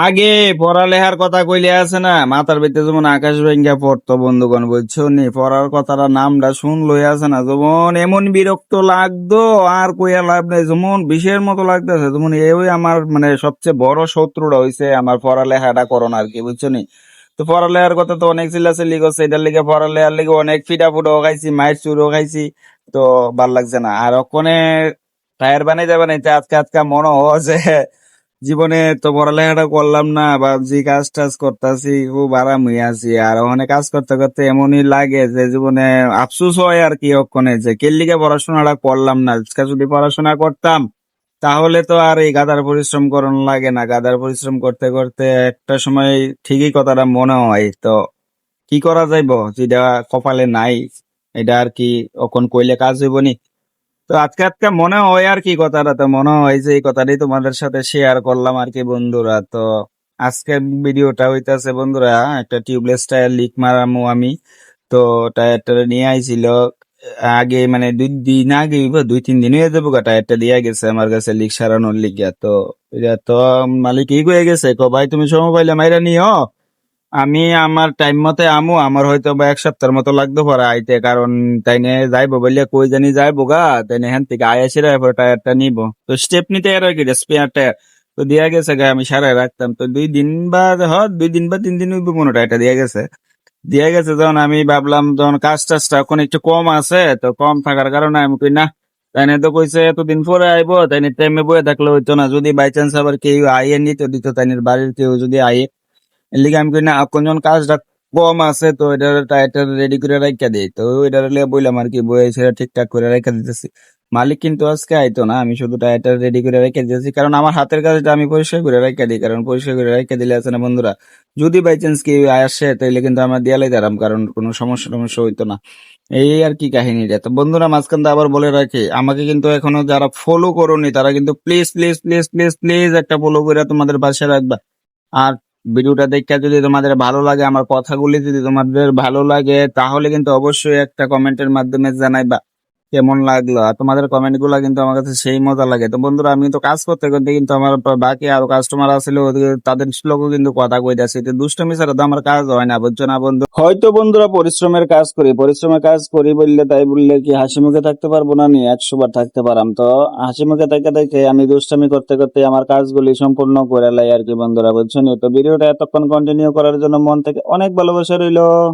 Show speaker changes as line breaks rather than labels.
আগে পড়ালেখার কথা কইলে আছে না, মাথার ভিতরে যেমন আকাশ ভেঙ্গা পড়তো বন্ধুগণ, বুঝছো নি? পড়ার কথাটা নামটা শুনলই আছে না, যেমন এমন বিরক্ত লাগতো, আর কইয়া লাভ নাই, যেমন বিষের মতো লাগতেছে। যেমন এই আমার মানে সবচেয়ে বড় শত্রুটা হইছে আমার পড়ালেখাটা করোনা আর কি, বুঝছো নি? তো পড়ালেখার কথা তো অনেক চিল্লাচিল্লি করছে, এটার লিগে পড়ালেখার লিগে অনেক ফিটা ফুটাও খাইছি, মায়ের চুরও খাইছি। তো ভাল লাগছে না আর ওখানে টায়ার বানাইতে বানাইতে আজকে আজকে মনে হয় যে জীবনে তো পড়ালেখাটা করলাম না, ভাবছি কাজ টাজ করতেছি, খুব আরাম হয়ে আছি। আর ওখানে কাজ করতে করতে এমনই লাগে যে জীবনে আফসোস হয় আর কি, ওখানে যে কেল্লিকে পড়াশোনাটা করলাম না। আজকে যদি পড়াশোনা করতাম তাহলে তো আর এই গাদার পরিশ্রম করানো লাগে না। গাদার পরিশ্রম করতে করতে একটা সময় ঠিকই কথাটা মনে হয়। তো কি করা যাইব, যেটা কপালে নাই এটা আর কি এখন কইলে কাজ হইব নি। তো আজকে আজকে মনে হয় আর কি, কথাটা তো মনে হয় যে এই কথাটাই তোমাদের সাথে শেয়ার করলাম আর কি বন্ধুরা। তো আজকের ভিডিওটা হইতাছে বন্ধুরা, একটা টিউবলেস টায়ার লিক মারামু আমি। তো টায়ারটা নিয়ে আইছিল আগে, মানে 2 দিন আগে, 2-3 দিন হয়ে যাবো টায়ারটা দিয়ে গেছে আমার কাছে লিক সারানোর লিগা। তো এটা তো মালিক ই হয়ে গেছে, ভাই তুমি সময় পাইলে মাইরা নিও, আমি আমার টাইম মতে আমু, আমার হয়তো বা 1 সপ্তাহের মতো লাগতে পারে আইতে, কারণ তাইনে যাইবো বললে কই জানি যাইবো গা, তাইনে হ্যান থেকে আয়াসিরা এরপর টায়ারটা নিবো। তো স্টেপ নিতে আর কি স্পেয়ার টায়ার তো দিয়া গেছে গা, আমি সারাই রাখতাম। তো 2 দিন বা 2 দিন বা 3 দিন হইব মনে হয় টায়ারটা দিয়া গেছে। দিয়া গেছে যখন আমি ভাবলাম যখন কাজ টাজটা এখন একটু কম আছে, তো কম থাকার কারণে আমি কই না, তাইনে তো কইছে এতদিন পরে আইবো, তাইনে টাইমে বয়ে থাকলে হইতো না, যদি বাই চান্স আবার কেউ আইয়ে নিত দিত, তাইনের বাড়ির কেউ যদি আইয়ে, এর লিগে আমি কই না, কোনজন কাজটা কম আছে তো এটা টায়ারটা রেডি করে রাখা দেই। তো এটা লিয়ে বললাম আর কি, বয়ে সেটা ঠিকঠাক করে রেখে দিতেছি। মালিক কিন্তু আজকে আইতো না, আমি শুধু টায়ারটা রেডি করে রেখে দিতেছি, কারণ আমার হাতের কাজটা আমি পরিষ্কার করে রেখে দিই। কারণ পরিষ্কার করে রেখে দিলে আছে না বন্ধুরা, যদি বাই চান্স কেউ আসে তাইলে কিন্তু আমার দিয়ালাই দাঁড়াম, কারণ কোনো সমস্যা টমস্যা হইতো না। এই আর কি কাহিনীটা। তো বন্ধুরা মাঝখান দিয়ে আবার বলে রাখি, আমাকে কিন্তু এখনো যারা ফলো করোনি তারা কিন্তু please please please please please একটা ফলো করে তোমাদের পাশে রাখবা। আর ভিডিওটা দেখে যদি তোমাদের ভালো লাগে, আমার কথাগুলি যদি তোমাদের ভালো লাগে, তাহলে কিন্তু অবশ্যই একটা কমেন্টের মাধ্যমে জানাইবা কেমন লাগলো। আর তোমাদের কমেন্ট গুলা কিন্তু আমার কাছে সেই মজা লাগে। তো বন্ধুরা আমি তো কাজ করতে করতে কিন্তু আমার বাকি আরো কাস্টমার আছিল, তাদের লোকও কিন্তু কথা কইতাছে, তো দুষ্টমি ছাড়া তো আমার কাজ হয় না, বুঝছো না বন্ধু? হয়তো বন্ধুরা পরিশ্রমের কাজ করি বললে তাই বললে কি হাসি মুখে থাকতে পারবো না? নি 100 বার থাকতে পারাম। তো হাসি মুখে থেকে থেকে আমি দুষ্টামি করতে করতে আমার কাজগুলি সম্পূর্ণ করে লাই আর কি বন্ধুরা, বুঝছো নি? তো ভিডিওটা এতক্ষণ কন্টিনিউ করার জন্য মন থেকে অনেক ভালোবাসা রইলো।